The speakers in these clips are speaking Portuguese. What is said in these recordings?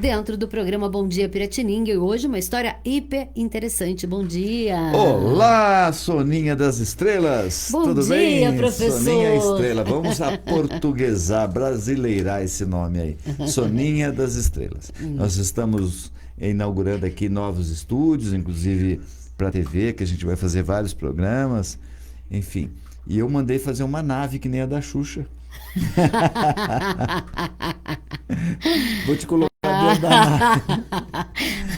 dentro do programa Bom Dia Piratininga. E hoje uma história hiper interessante. Bom dia! Olá, Soninha das Estrelas! Bom Tudo dia, bem? professor! Soninha Estrela, vamos aportuguesar, brasileirar esse nome aí. Soninha das Estrelas. Nós estamos inaugurando aqui novos estúdios, inclusive para a TV, que a gente vai fazer vários programas, enfim. E eu mandei fazer uma nave que nem a da Xuxa. Vou te colocar dentro da nave.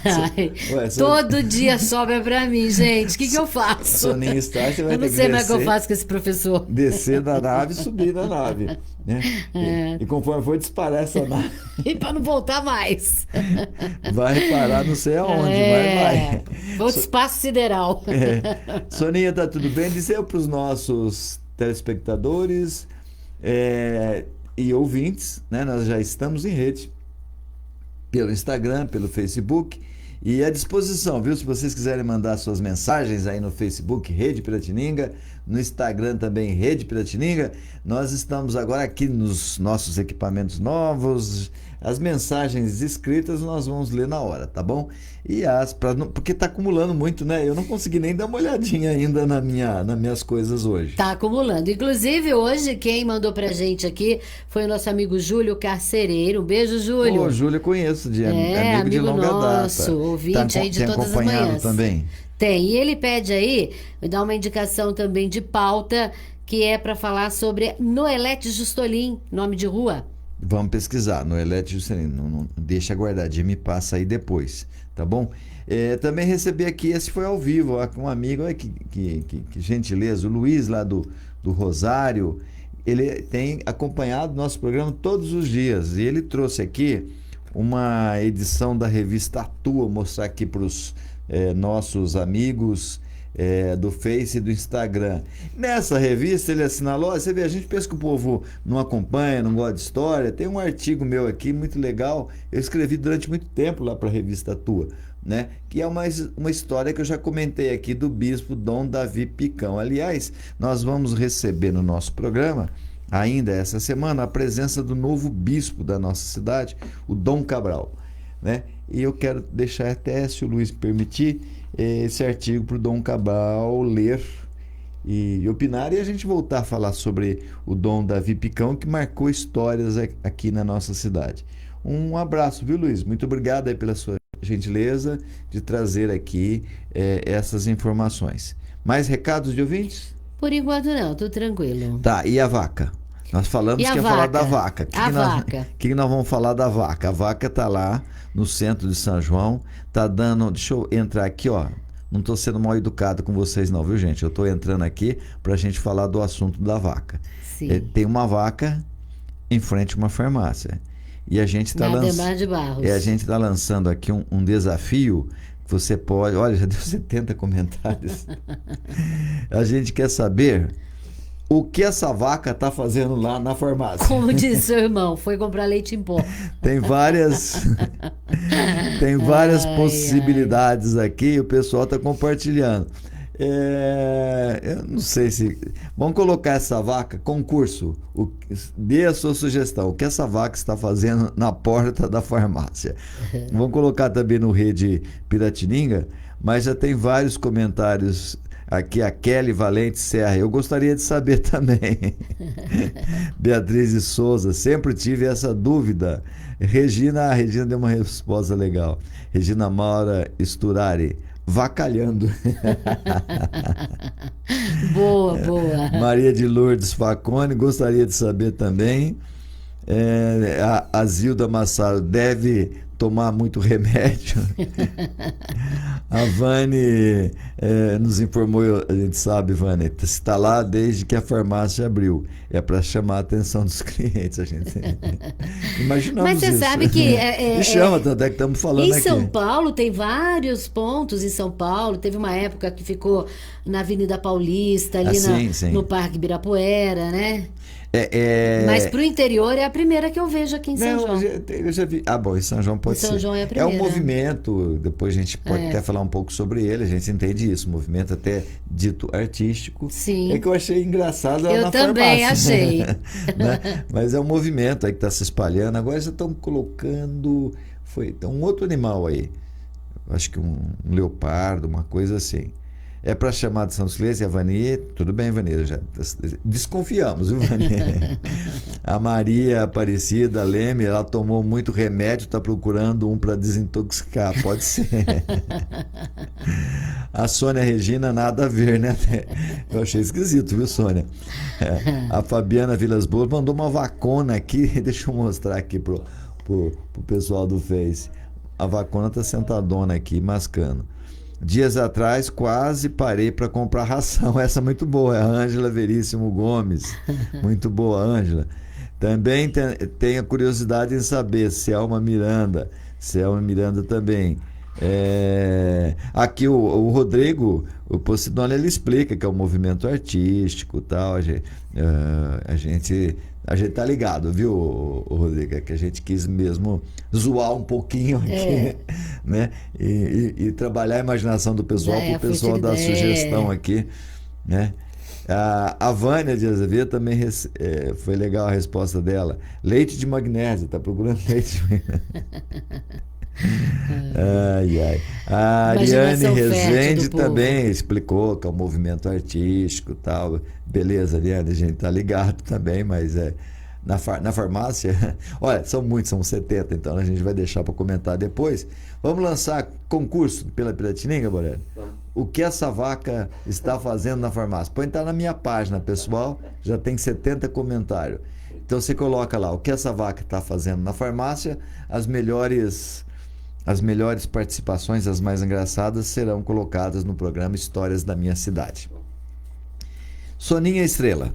Ai, todo dia sobra pra mim, gente. O que eu faço? Soninha Star, você vai Eu não ter que sei mais o que eu descer, faço com esse professor. descer da nave e subir da nave, né? E conforme for disparar essa nave, E pra não voltar mais. vai parar não sei aonde, mas vai. Vou de espaço sideral. Soninha, tá tudo bem? Diz eu para os nossos telespectadores e ouvintes, né? Nós já estamos em rede pelo Instagram, pelo Facebook e à disposição, viu? Se vocês quiserem mandar suas mensagens aí no Facebook, Rede Piratininga, no Instagram também, Rede Piratininga, nós estamos agora aqui nos nossos equipamentos novos, as mensagens escritas nós vamos ler na hora, tá bom? E porque tá acumulando muito, né? Eu não consegui nem dar uma olhadinha ainda nas minhas coisas hoje. Tá acumulando. Inclusive, hoje, quem mandou pra gente aqui foi o nosso amigo Júlio Carcereiro. Um beijo, Júlio. Ô, Júlio, eu conheço, amigo de longa nosso, data. Ouvinte aí de tem todas as acompanhado manhãs. também? Tem. E ele pede aí, me dá uma indicação também de pauta, que é para falar sobre Noelete Justolin, nome de rua. Vamos pesquisar, Noelete Juscelino, não deixa guardadinho, me passa aí depois, tá bom? Também recebi aqui, esse foi ao vivo, ó, com um amigo, olha que gentileza, o Luiz lá do Rosário, ele tem acompanhado nosso programa todos os dias, e ele trouxe aqui uma edição da revista Atua, mostrar aqui para os nossos amigos do Face e do Instagram. Nessa revista ele assinalou, você vê, a gente pensa que o povo não acompanha, não gosta de história, tem um artigo meu aqui muito legal, eu escrevi durante muito tempo lá para a revista Atua, né? Que é uma história que eu já comentei aqui do bispo Dom Davi Picão. Aliás, nós vamos receber no nosso programa ainda essa semana a presença do novo bispo da nossa cidade, o Dom Cabral, né? E eu quero deixar até, se o Luiz permitir, esse artigo para o Dom Cabral ler e opinar, e a gente voltar a falar sobre o Dom Davi Picão, que marcou histórias aqui na nossa cidade. Um abraço, viu, Luiz? Muito obrigado aí pela sua gentileza de trazer aqui essas informações. Mais recados de ouvintes? Por enquanto não, tô tranquilo. Tá, e a vaca? Nós falamos que ia falar da vaca. O que nós vamos falar da vaca? A vaca tá lá no centro de São João, tá dando... Deixa eu entrar aqui, ó. Não tô sendo mal educado com vocês não, viu, gente? Eu tô entrando aqui pra gente falar do assunto da vaca. Sim. Tem uma vaca em frente a uma farmácia. E a gente tá Ademar de Barros. a gente tá lançando aqui um desafio que você pode... Olha, já deu 70 comentários. A gente quer saber o que essa vaca está fazendo lá na farmácia. Como disse seu irmão, foi comprar leite em pó. Tem várias possibilidades aqui, o pessoal está compartilhando. Eu não sei se... Vamos colocar essa vaca, concurso. Dê a sua sugestão. O que essa vaca está fazendo na porta da farmácia? Vamos colocar também no Rede Piratininga, mas já tem vários comentários aqui, a Kelly Valente Serra. Eu gostaria de saber também. Beatriz de Souza, sempre tive essa dúvida. A Regina deu uma resposta legal. Regina Maura Sturari, vacalhando. Boa, boa. Maria de Lourdes Facone, gostaria de saber também. A Zilda Massaro, deve tomar muito remédio. A Vane nos informou, a gente sabe, Vane, está lá desde que a farmácia abriu. É para chamar a atenção dos clientes, a gente. Imaginamos isso. Mas você sabe que... Me chama, tanto é que estamos falando aqui. Em São Paulo tem vários pontos em São Paulo. Teve uma época que ficou na Avenida Paulista, ali sim. no Parque Ibirapuera, né? Mas pro interior é a primeira que eu vejo aqui em São João. Eu já vi. Bom, em São João pode ser. São João é a primeira. É um movimento, depois a gente pode até falar um pouco sobre ele, a gente entende isso, movimento até dito artístico. Sim. É que eu achei engraçado lá eu na também farmácia. Achei. Né? Mas é um movimento aí que está se espalhando. Agora já estão colocando Tem um outro animal aí. Acho que um leopardo, uma coisa assim. É para chamar de São Silêncio e a Vani, tudo bem, Vani, já desconfiamos, viu, Vani? A Maria Aparecida Leme, ela tomou muito remédio, está procurando um para desintoxicar, pode ser. A Sônia Regina, nada a ver, né? Eu achei esquisito, viu, Sônia? A Fabiana Vilas Boas mandou uma vacona aqui, deixa eu mostrar aqui pro pessoal do Face. A vacona tá sentadona aqui, mascando. Dias atrás, quase parei para comprar ração. Essa é muito boa, é a Ângela Veríssimo Gomes. Muito boa, Ângela. Também tenho curiosidade em saber se é uma Miranda. Selma Miranda também. Aqui o Rodrigo, o Posidônio, ele explica que é um movimento artístico e tal. A gente tá ligado, viu, Rodrigo? É que a gente quis mesmo zoar um pouquinho aqui, né? E trabalhar a imaginação do pessoal para o pessoal dar sugestão aqui, né? A Vânia de Azevedo também foi legal a resposta dela. Leite de magnésio, tá procurando leite de magnésio. A Ariane Rezende também explicou que é um movimento artístico e tal. Beleza, Ariane, a gente tá ligado também, mas na farmácia, olha, são 70, então a gente vai deixar para comentar depois. Vamos lançar concurso pela Piratininga, Borelli? O que essa vaca está fazendo na farmácia? Põe tá na minha página, pessoal, já tem 70 comentários. Então você coloca lá, o que essa vaca está fazendo na farmácia, as melhores participações, as mais engraçadas, serão colocadas no programa Histórias da Minha Cidade. Soninha Estrela,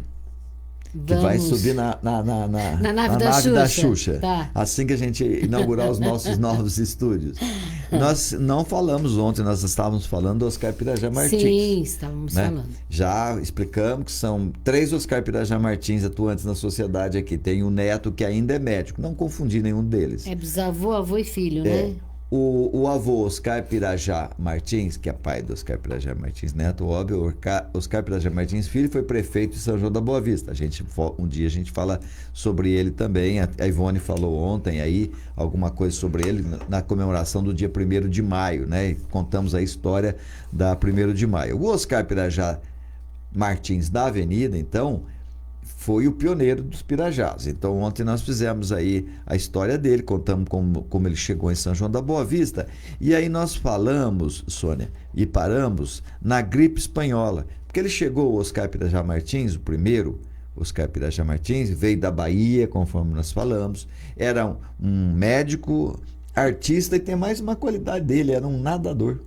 que vai subir na nave da Xuxa. Tá. Assim que a gente inaugurar os nossos novos estúdios. Nós não falamos ontem, nós estávamos falando do Oscar Pirajá Martins. Sim, estávamos falando. Já explicamos que são 3 Oscar Pirajá Martins atuantes na sociedade aqui. Tem um neto que ainda é médico, não confundir nenhum deles. É bisavô, avô e filho, né? O avô Oscar Pirajá Martins, que é pai do Oscar Pirajá Martins Neto, óbvio, Oscar Pirajá Martins Filho, foi prefeito de São João da Boa Vista. Um dia a gente fala sobre ele também. A Ivone falou ontem aí alguma coisa sobre ele na comemoração do dia 1º de maio, né? E contamos a história da 1º de maio. O Oscar Pirajá Martins da Avenida, então, foi o pioneiro dos Pirajás. Então ontem nós fizemos aí a história dele, contamos como ele chegou em São João da Boa Vista, e aí nós falamos, Sônia, e paramos na gripe espanhola, porque ele chegou, o Oscar Pirajá Martins, o primeiro Oscar Pirajá Martins, veio da Bahia, conforme nós falamos, era um médico, artista, e tem mais uma qualidade dele, era um nadador.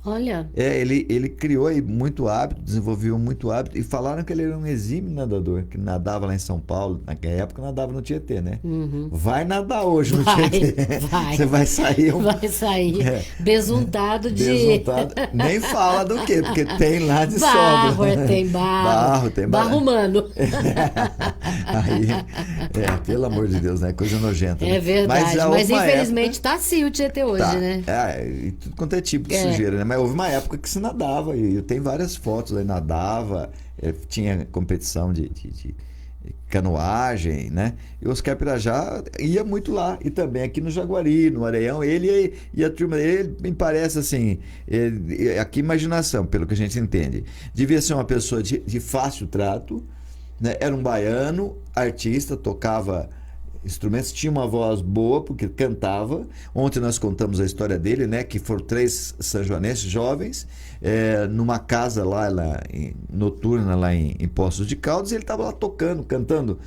Olha. Ele criou aí muito hábito, desenvolveu muito hábito, e falaram que ele era um exímio nadador, que nadava lá em São Paulo, naquela época nadava no Tietê, né? Uhum. Vai nadar hoje no Tietê. Você vai sair. Vai sair besuntado de. Besuntado. Nem fala do quê, porque tem lá de barro, sobra. Tem barro. Tem barro. Barro humano. Aí, pelo amor de Deus, né? Coisa nojenta. É verdade. Mas infelizmente época... tá assim o Tietê hoje, né? E tudo quanto é tipo de sujeira, né? Mas houve uma época que se nadava, e eu tenho várias fotos aí, nadava, tinha competição de canoagem, né? E o Oscar Pirajá ia muito lá, e também aqui no Jaguari, no Areião, ele e a turma dele, me parece assim, aqui imaginação, pelo que a gente entende, devia ser uma pessoa de fácil trato, né? Era um baiano, artista, tocava instrumentos, tinha uma voz boa porque cantava. Ontem nós contamos a história dele, né, que foram 3 sanjoanenses jovens numa casa lá noturna lá em Poços de Caldas, e ele estava lá tocando, cantando,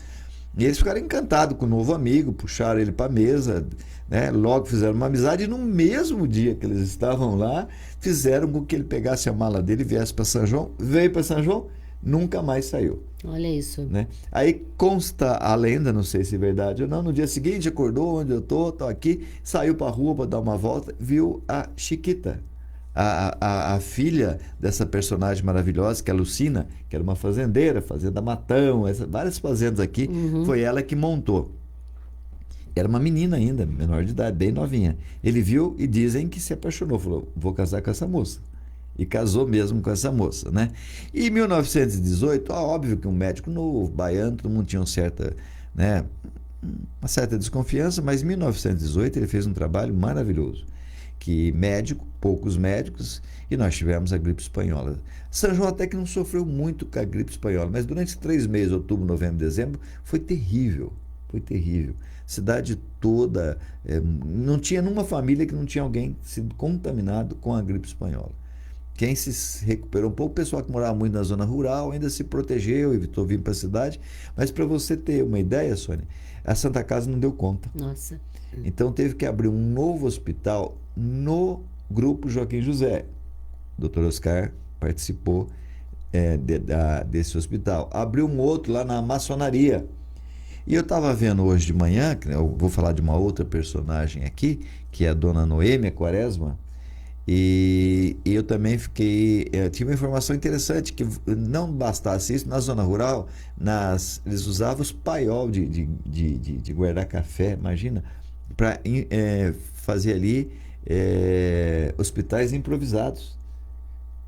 e eles ficaram encantados com o novo amigo, puxaram ele para a mesa, né, logo fizeram uma amizade, e no mesmo dia que eles estavam lá, fizeram com que ele pegasse a mala dele e viesse para São João. Veio para São João, nunca mais saiu. Olha isso. Né? Aí consta a lenda, não sei se é verdade ou não, no dia seguinte acordou, onde eu tô aqui, saiu para a rua para dar uma volta, viu a Chiquita, a filha dessa personagem maravilhosa, que é a Lucina, que era uma fazendeira, Fazenda Matão, várias fazendas aqui, foi ela que montou. Era uma menina ainda, menor de idade, bem novinha. Ele viu e dizem que se apaixonou, falou, vou casar com essa moça. E casou mesmo com essa moça, né? E em 1918, óbvio que um médico novo, baiano, todo mundo tinha uma certa, né, uma certa desconfiança, mas em 1918 ele fez um trabalho maravilhoso, que médico, poucos médicos, e nós tivemos a gripe espanhola. São João até que não sofreu muito com a gripe espanhola, mas durante 3 meses, outubro, novembro, dezembro, foi terrível, foi terrível. Cidade toda, não tinha numa família que não tinha alguém sido contaminado com a gripe espanhola. Quem se recuperou um pouco, o pessoal que morava muito na zona rural ainda se protegeu, evitou vir para a cidade. Mas para você ter uma ideia, Sônia, a Santa Casa não deu conta. Nossa. Então teve que abrir um novo hospital no Grupo Joaquim José. O Dr. Oscar participou desse hospital. Abriu um outro lá na maçonaria. E eu estava vendo hoje de manhã, eu vou falar de uma outra personagem aqui, que é a dona Noêmia Quaresma. E eu também tive uma informação interessante, que não bastasse isso, na zona rural, eles usavam os paiol de guardar café, imagina, para fazer ali hospitais improvisados.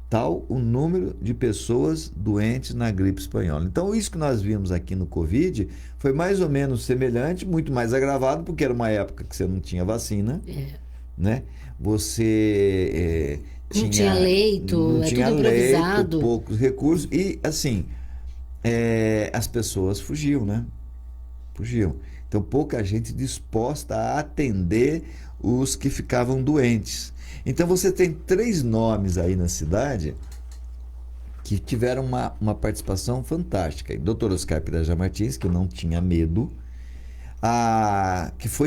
Tal o número de pessoas doentes na gripe espanhola. Então, isso que nós vimos aqui no Covid foi mais ou menos semelhante, muito mais agravado, porque era uma época que você não tinha vacina, né? Você não tinha leito, não tinha tudo improvisado. Poucos recursos e, assim, as pessoas fugiam, né? Fugiam. Então, pouca gente disposta a atender os que ficavam doentes. Então, você tem 3 nomes aí na cidade que tiveram uma participação fantástica. Dr. Oscar Pirajá Martins, que não tinha medo,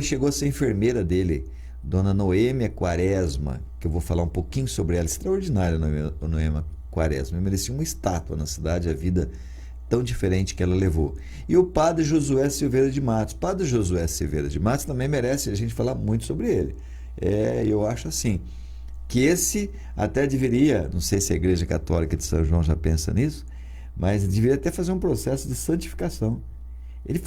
chegou a ser enfermeira dele, Dona Noêmia Quaresma, que eu vou falar um pouquinho sobre ela, extraordinária Noêmia Quaresma, merecia uma estátua na cidade, a vida tão diferente que ela levou. E o padre Josué Silveira de Matos. Padre Josué Silveira de Matos também merece a gente falar muito sobre ele. Eu acho assim, que esse até deveria, não sei se a Igreja Católica de São João já pensa nisso, mas deveria até fazer um processo de santificação. Ele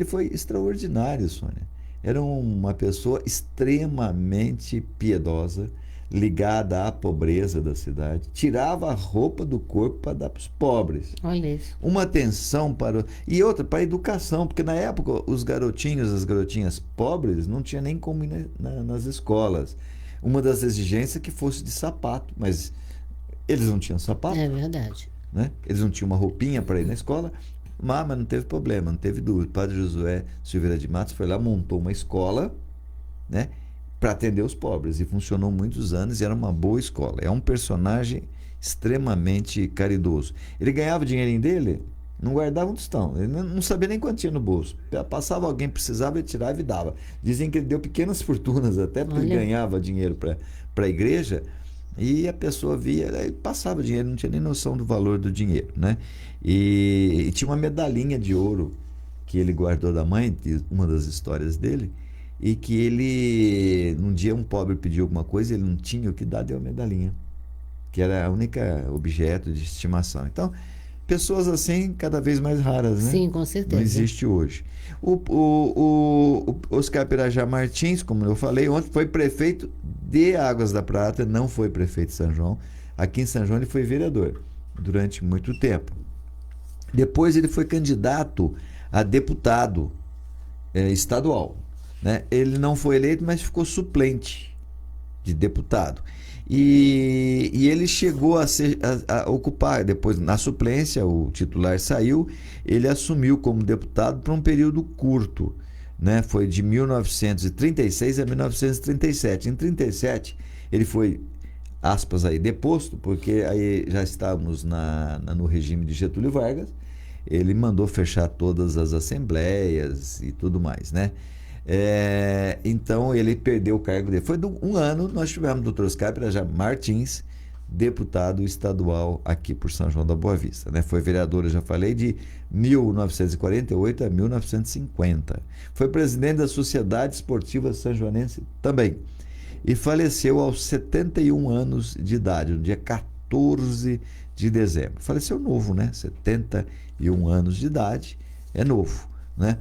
foi extraordinário, Sônia. Era uma pessoa extremamente piedosa, ligada à pobreza da cidade, tirava a roupa do corpo para dar para os pobres. Olha isso. Uma atenção e outra, para a educação, porque na época os garotinhos, as garotinhas pobres não tinha nem como ir nas escolas. Uma das exigências é que fosse de sapato, mas eles não tinham sapato. É verdade. Né? Eles não tinham uma roupinha para ir na escola, mas não teve problema, não teve dúvida. O padre Josué Silveira de Matos foi lá, montou uma escola, né, para atender os pobres, e funcionou muitos anos e era uma boa escola. É um personagem extremamente caridoso. Ele ganhava o dinheirinho dele, não guardava um tostão, ele não sabia nem quanto tinha no bolso. Passava alguém, precisava, ele tirava e dava. Dizem que ele deu pequenas fortunas até, porque ele ganhava dinheiro para a igreja, e a pessoa via, ele passava dinheiro, não tinha nem noção do valor do dinheiro, né? E tinha uma medalhinha de ouro que ele guardou da mãe, uma das histórias dele, e que ele, num dia um pobre pediu alguma coisa, ele não tinha o que dar, deu a medalhinha, que era a única objeto de estimação. Então, pessoas assim cada vez mais raras, né? Sim, com certeza. Não existe hoje. O Oscar Pirajá Martins, como eu falei ontem, foi prefeito de Águas da Prata, não foi prefeito de São João. Aqui em São João ele foi vereador durante muito tempo. Depois ele foi candidato a deputado estadual, né? Ele não foi eleito, mas ficou suplente de deputado. E ele chegou a ocupar, depois na suplência, o titular saiu, ele assumiu como deputado por um período curto, né? Foi de 1936 a 1937. Em 1937 ele foi, aspas aí, deposto, porque aí já estávamos no regime de Getúlio Vargas. Ele mandou fechar todas as assembleias e tudo mais, né? Então ele perdeu o cargo dele. Foi de um ano, nós tivemos o Dr. Oscar Pirajá Martins, deputado estadual aqui por São João da Boa Vista, né? Foi vereador, eu já falei, de 1948 a 1950. Foi presidente da Sociedade Esportiva Sanjoanense também. E faleceu aos 71 anos de idade, no dia 14 de dezembro. Faleceu novo, né? 71 anos de idade, é novo, né?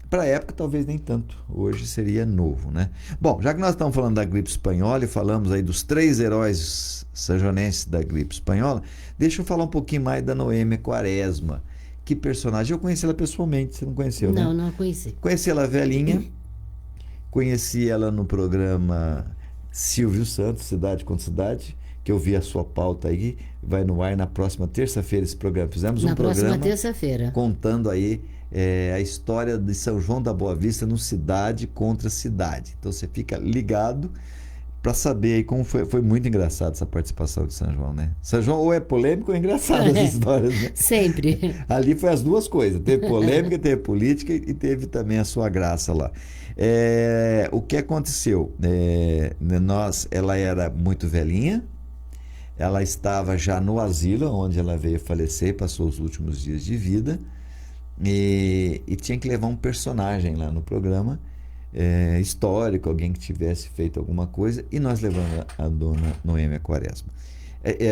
Para a época, talvez nem tanto. Hoje seria novo, né? Bom, já que nós estamos falando da gripe espanhola e falamos aí dos 3 heróis sanjonenses da gripe espanhola, deixa eu falar um pouquinho mais da Noêmia Quaresma, Que personagem. Eu conheci ela pessoalmente, você não conheceu, né? Não, não conheci. Conheci ela velhinha, conheci ela no programa Silvio Santos, Cidade contra Cidade, que eu vi a sua pauta aí, vai no ar na próxima terça-feira esse programa. Fizemos Na um próxima programa terça-feira. contando aí a história de São João da Boa Vista no Cidade contra Cidade. Então você fica ligado para saber aí como foi. Foi muito engraçado essa participação de São João, né? São João ou é polêmico ou é engraçado as histórias, né? Sempre. Ali foi as duas coisas. Teve polêmica, teve política e teve também a sua graça lá. O que aconteceu? Ela era muito velhinha, ela estava já no asilo, onde ela veio falecer, passou os últimos dias de vida, e tinha que levar um personagem lá no programa, histórico, alguém que tivesse feito alguma coisa, e nós levamos a dona Noêmia Quaresma.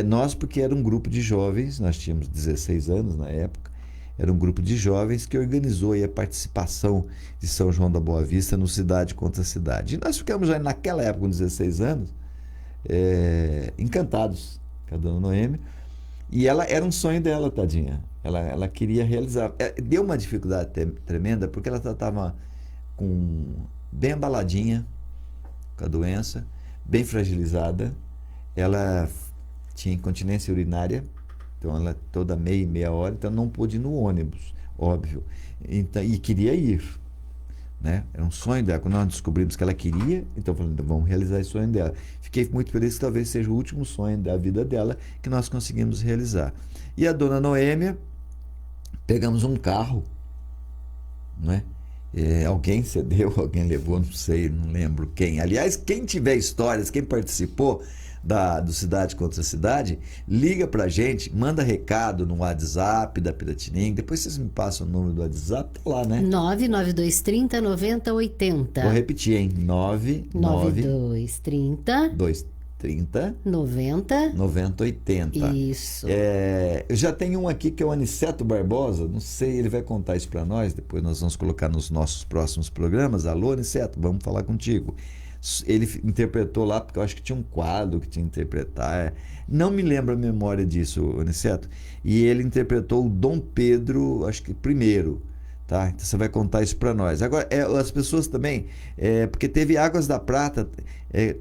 Nós, porque era um grupo de jovens, nós tínhamos 16 anos na época, era um grupo de jovens que organizou aí a participação de São João da Boa Vista no Cidade contra Cidade. E nós ficamos já naquela época, com 16 anos, encantados com a dona Noêmia. E ela era um sonho dela, tadinha. Ela queria realizar. Deu uma dificuldade tremenda, porque ela estava bem abaladinha com a doença, bem fragilizada. Ela tinha incontinência urinária, então ela toda meia hora, então não pôde ir no ônibus, óbvio. Então, e queria ir, né? Era um sonho dela. Quando nós descobrimos que ela queria, então falando, vamos realizar esse sonho dela. Fiquei muito feliz que talvez seja o último sonho da vida dela que nós conseguimos realizar. E a dona Noêmia, pegamos um carro, né? Alguém cedeu, alguém levou, não sei, não lembro quem. Aliás, quem tiver histórias, quem participou do Cidade contra Cidade, liga pra gente, manda recado no WhatsApp da Piratininga. Depois vocês me passam o número do WhatsApp, tá lá, né? 99230 9080. Vou repetir, hein? 9230 230 90 9080. Isso. Eu já tenho um aqui que é o Aniceto Barbosa, não sei, ele vai contar isso para nós, depois nós vamos colocar nos nossos próximos programas. Alô, Aniceto, vamos falar contigo. Ele interpretou lá, porque eu acho que tinha um quadro que tinha que interpretar. Não me lembro a memória disso, Aniceto. E ele interpretou o Dom Pedro, acho que primeiro. Tá? Então você vai contar isso para nós. Agora, as pessoas também, porque teve Águas da Prata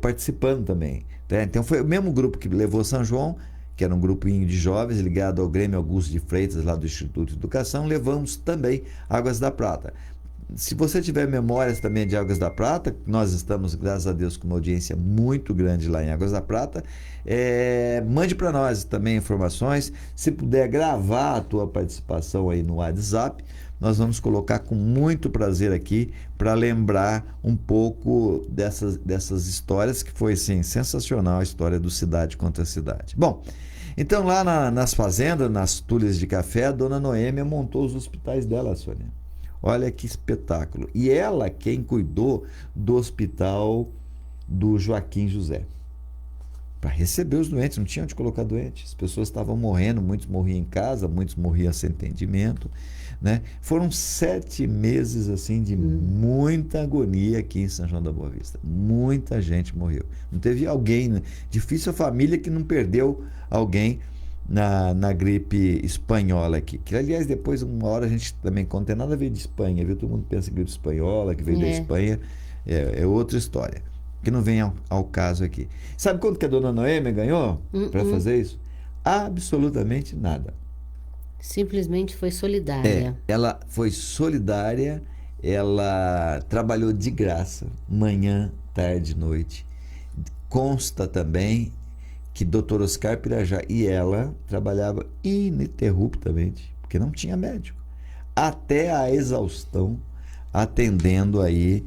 participando também. Tá? Então foi o mesmo grupo que levou São João, que era um grupinho de jovens ligado ao Grêmio Augusto de Freitas, lá do Instituto de Educação, levamos também Águas da Prata. Se você tiver memórias também de Águas da Prata, nós estamos, graças a Deus, com uma audiência muito grande lá em Águas da Prata, mande para nós também informações. Se puder gravar a tua participação aí no WhatsApp, nós vamos colocar com muito prazer aqui para lembrar um pouco dessas histórias, que foi assim, sensacional a história do Cidade contra Cidade. Bom, então lá nas fazendas, nas tulhas de café, a dona Noêmia montou os hospitais dela, Sônia. Olha que espetáculo. E ela quem cuidou do hospital do Joaquim José. Para receber os doentes, não tinha onde colocar doentes. As pessoas estavam morrendo, muitos morriam em casa, muitos morriam sem entendimento, né? Foram 7 meses assim de muita agonia aqui em São João da Boa Vista. Muita gente morreu. Não teve alguém, né? Difícil a família que não perdeu alguém na gripe espanhola aqui. Que, aliás, depois, uma hora a gente também conta, tem nada a ver de Espanha, viu? Todo mundo pensa em gripe espanhola, que veio da Espanha. É outra história, que não vem ao caso aqui. Sabe quanto que a dona Noêmia ganhou para fazer isso? Absolutamente nada. Simplesmente foi solidária. Ela foi solidária, ela trabalhou de graça, manhã, tarde, noite. Consta também que Dr. Oscar Pirajá e ela trabalhava ininterruptamente, porque não tinha médico, até a exaustão, atendendo aí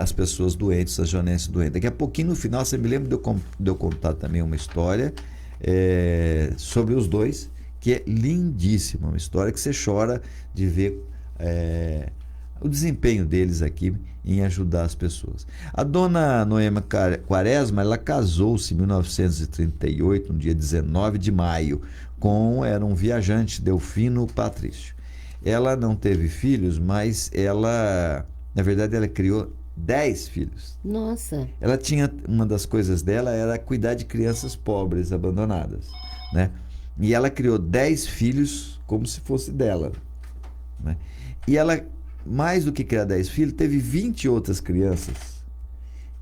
as pessoas doentes, as joanenses doentes. Daqui a pouquinho, no final, você me lembra de eu contar também uma história sobre os dois, que é lindíssima, uma história que você chora de ver o desempenho deles aqui em ajudar as pessoas. A dona Noêmia Quaresma, ela casou-se em 1938, no dia 19 de maio, era um viajante, Delfino Patrício. Ela não teve filhos, mas na verdade, ela criou 10 filhos. Nossa! Uma das coisas dela era cuidar de crianças pobres, abandonadas, né? E ela criou 10 filhos como se fosse dela, né? E ela, mais do que criar 10 filhos, teve 20 outras crianças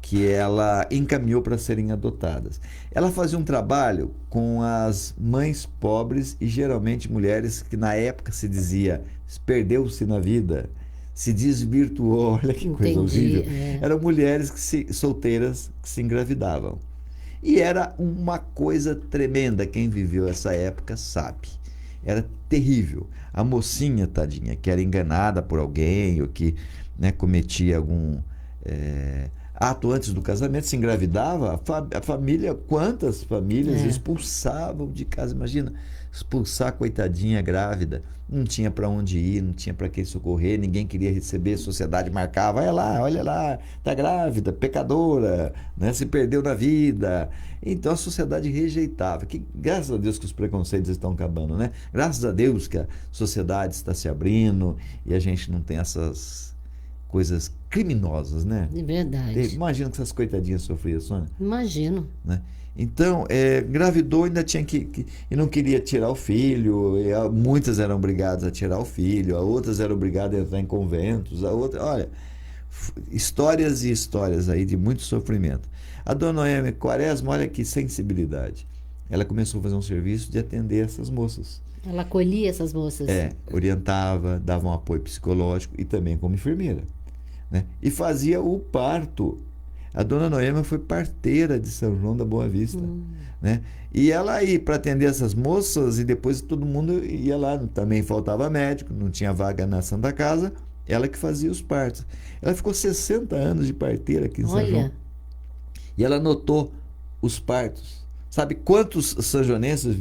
que ela encaminhou para serem adotadas. Ela fazia um trabalho com as mães pobres e geralmente mulheres que na época se dizia perdeu-se na vida, se desvirtuou, olha que coisa horrível. Eram mulheres solteiras que se engravidavam. E era uma coisa tremenda, quem viveu essa época sabe. Era terrível. A mocinha, tadinha, que era enganada por alguém ou que, né, cometia algum ato antes do casamento, se engravidava, a família, quantas famílias expulsavam de casa, imagina, expulsar a coitadinha grávida, não tinha para onde ir, não tinha para quem socorrer, ninguém queria receber, a sociedade marcava, olha lá, tá grávida, pecadora, né, se perdeu na vida. Então a sociedade rejeitava, que graças a Deus que os preconceitos estão acabando, né? Graças a Deus que a sociedade está se abrindo e a gente não tem essas coisas criminosas, né? É verdade. Imagina que essas coitadinhas sofriam, Sônia. Imagino. Né? Então, engravidou, ainda tinha e não queria tirar o filho, muitas eram obrigadas a tirar o filho, outras eram obrigadas a entrar em conventos, olha, histórias e histórias aí de muito sofrimento. A dona Noêmia Quaresma, olha que sensibilidade. Ela começou a fazer um serviço de atender essas moças. Ela acolhia essas moças. Orientava, dava um apoio psicológico e também como enfermeira, né? E fazia o parto. A dona Noêmia foi parteira de São João da Boa Vista, né? E ela ia para atender essas moças e depois todo mundo ia lá. Também faltava médico, não tinha vaga na Santa Casa, ela que fazia os partos. Ela ficou 60 anos de parteira aqui em São João. E ela anotou os partos. Sabe quantos sanjonenses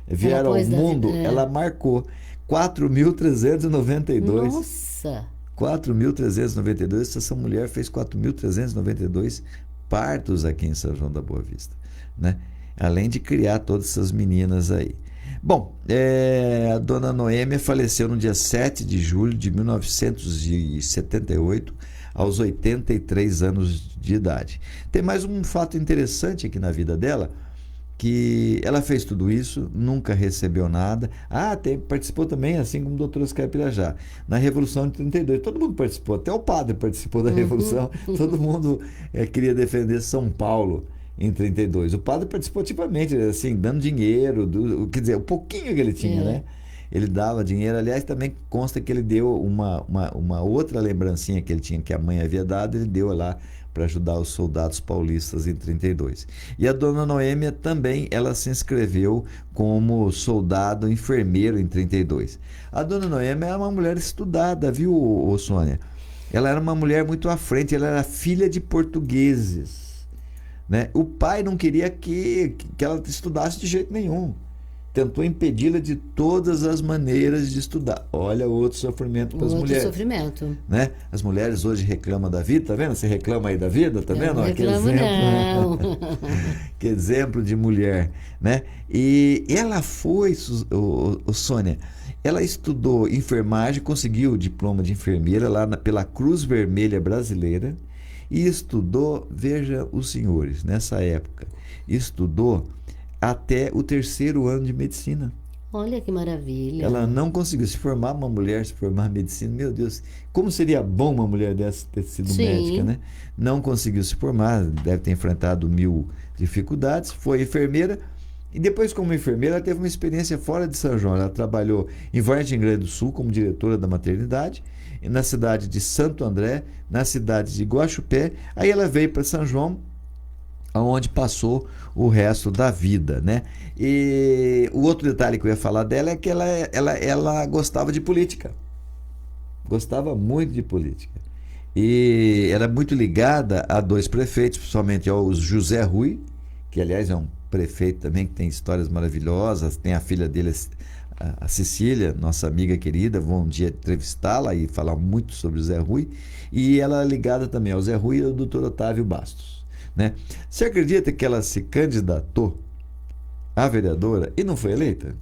vieram ao mundo? Ela marcou 4.392. Nossa! 4.392. Essa mulher fez 4.392 partos aqui em São João da Boa Vista, né? Além de criar todas essas meninas aí. Bom, a dona Noêmia faleceu no dia 7 de julho de 1978, aos 83 anos de idade. Tem mais um fato interessante aqui na vida dela, que ela fez tudo isso, nunca recebeu nada. Participou também, assim como o doutor Oscar Pirajá, na Revolução de 32. Todo mundo participou, até o padre participou da Revolução. Todo mundo queria defender São Paulo em 32. O padre participou ativamente, assim, dando dinheiro, quer dizer, o pouquinho que ele tinha, né? Ele dava dinheiro. Aliás, também consta que ele deu uma outra lembrancinha que ele tinha, que a mãe havia dado, ele deu lá para ajudar os soldados paulistas em 32. E a dona Noêmia também, ela se inscreveu como soldado enfermeiro em 32. A dona Noêmia era uma mulher estudada, viu, Sônia? Ela era uma mulher muito à frente, ela era filha de portugueses, né? O pai não queria que ela estudasse de jeito nenhum. Tentou impedi-la de todas as maneiras de estudar. Olha, outro sofrimento para as mulheres. Outro sofrimento. Né? As mulheres hoje reclamam da vida, tá vendo? Você reclama aí da vida, tá vendo? Não reclamo, não. Que exemplo de mulher, né? E ela foi, Sônia, ela estudou enfermagem, conseguiu o diploma de enfermeira lá pela Cruz Vermelha Brasileira e estudou, veja os senhores, nessa época, estudou até o 3º ano de medicina. Olha que maravilha. Ela não conseguiu se formar, uma mulher se formar em medicina. Meu Deus, como seria bom uma mulher dessa ter sido médica, né? Não conseguiu se formar, deve ter enfrentado 1000 dificuldades, foi enfermeira e depois, como enfermeira, ela teve uma experiência fora de São João. Ela trabalhou em Vargem Grande do Sul como diretora da maternidade, na cidade de Santo André, na cidade de Guaxupé. Aí ela veio para São João, onde passou o resto da vida, né? E o outro detalhe que eu ia falar dela é que ela gostava de política. Gostava muito de política. E era muito ligada a 2 prefeitos, principalmente ao José Rui, que aliás é um prefeito também que tem histórias maravilhosas, tem a filha dele, a Cecília, nossa amiga querida, vou um dia entrevistá-la e falar muito sobre o Zé Rui, e ela é ligada também ao Zé Rui e ao Dr. Otávio Bastos, né? Você acredita que ela se candidatou a vereadora e não foi eleita?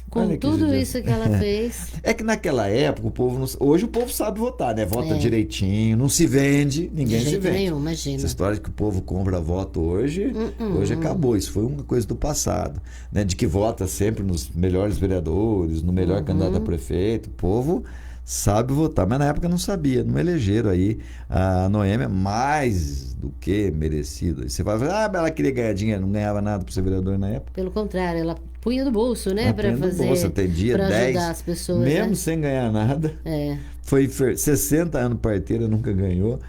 Com Olha que tudo judiação. isso que ela fez. É que naquela época o povo não... Hoje o povo sabe votar, né? Vota É. direitinho, não se vende, ninguém De se jeito vende. nenhum, imagina. Essa história de que o povo compra voto hoje, hoje acabou. Isso foi uma coisa do passado, né? De que vota sempre nos melhores vereadores, no melhor candidato a prefeito. O povo sabe votar, mas na época não sabia, não elegeram aí a Noêmia mais do que merecido. Aí você vai falar, mas ela queria ganhar dinheiro, não ganhava nada para ser vereador na época. Pelo contrário, ela punha do bolso, né? Para fazer. Bolsa, atendia para 10, ajudar as pessoas. mesmo né? sem ganhar nada. É. Foi 60 anos parteira, nunca ganhou.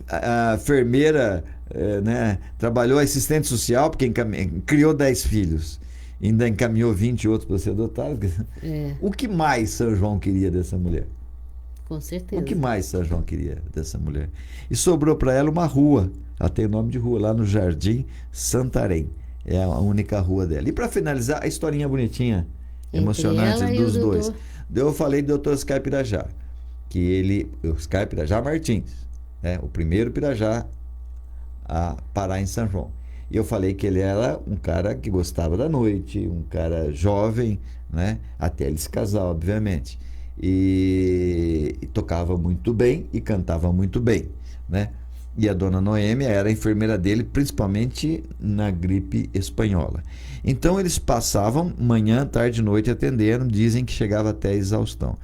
A enfermeira, né, trabalhou assistente social, porque criou 10 filhos. Ainda encaminhou 20 outros para ser adotados. É. O que mais São João queria dessa mulher? Com certeza. O que mais São João queria dessa mulher? E sobrou para ela uma rua. Ela tem o nome de rua lá no Jardim Santarém. É a única rua dela. E para finalizar, a historinha bonitinha, emocionante dos dois. Eu falei do Dr. Oscar Pirajá, que ele, Oscar Pirajá Martins, né, o primeiro Pirajá a parar em São João. E eu falei que ele era um cara que gostava da noite, um cara jovem, né, até ele se casar, obviamente. E tocava muito bem e cantava muito bem, né? E a dona Noêmia era a enfermeira dele, principalmente na gripe espanhola. Então eles passavam manhã, tarde e noite atendendo, dizem que chegava até a exaustão.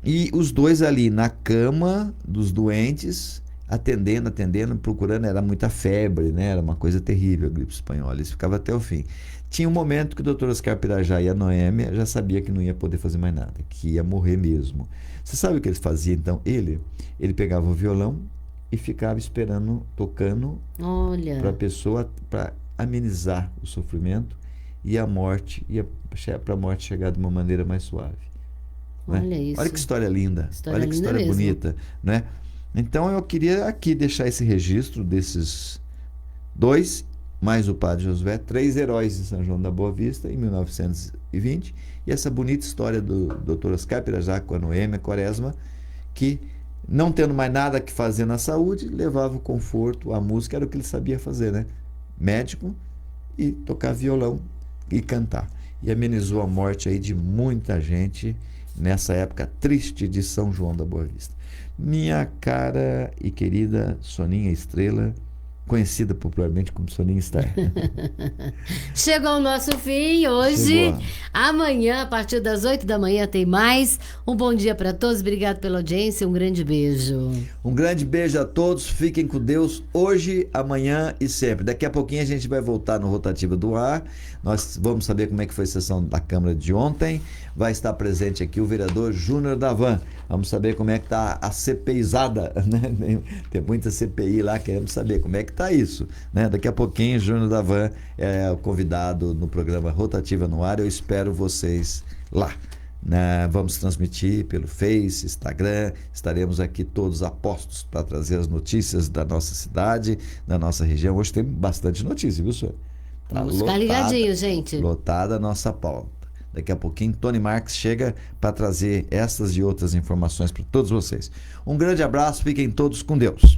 E os dois ali na cama dos doentes, atendendo, procurando, era muita febre, né? Era uma coisa terrível a gripe espanhola, eles ficavam até o fim. Tinha um momento que o Dr. Oscar Pirajá e a Noêmia já sabia que não ia poder fazer mais nada, que ia morrer mesmo. Você sabe o que ele fazia então? Ele pegava o violão e ficava esperando, tocando para a pessoa, para amenizar o sofrimento e a morte, para a morte chegar de uma maneira mais suave. Olha né? isso. Olha que história linda, olha que história mesmo. bonita, né? Então eu queria aqui deixar esse registro desses dois, mais o padre Josué, 3 heróis de São João da Boa Vista em 1920, e essa bonita história do Dr. Oscar Pirajá com a Noêmia Quaresma, que não tendo mais nada que fazer na saúde, levava o conforto, a música era o que ele sabia fazer, né? Médico e tocar violão e cantar. E amenizou a morte aí de muita gente nessa época triste de São João da Boa Vista. Minha cara e querida Soninha Estrela, conhecida popularmente como Soninha Star. Chegou o nosso fim hoje. Chegou. Amanhã, a partir das 8 da manhã, tem mais. Um bom dia para todos. Obrigado pela audiência. Um grande beijo. Um grande beijo a todos. Fiquem com Deus hoje, amanhã e sempre. Daqui a pouquinho a gente vai voltar no Rotativa do Ar. Nós vamos saber como é que foi a sessão da Câmara de ontem. Vai estar presente aqui o vereador Júnior Davan. Vamos saber como é que está a CPIzada, né? Tem muita CPI lá, queremos saber como é que está isso, né? Daqui a pouquinho, Júnior Davan é o convidado no programa Rotativa no Ar. Eu espero vocês lá. Vamos transmitir pelo Face, Instagram. Estaremos aqui todos apostos para trazer as notícias da nossa cidade, da nossa região. Hoje tem bastante notícia, viu, senhor? Tá Vamos ficar ligadinhos, gente. Lotada a nossa pauta. Daqui a pouquinho, Tony Marques chega para trazer essas e outras informações para todos vocês. Um grande abraço, fiquem todos com Deus.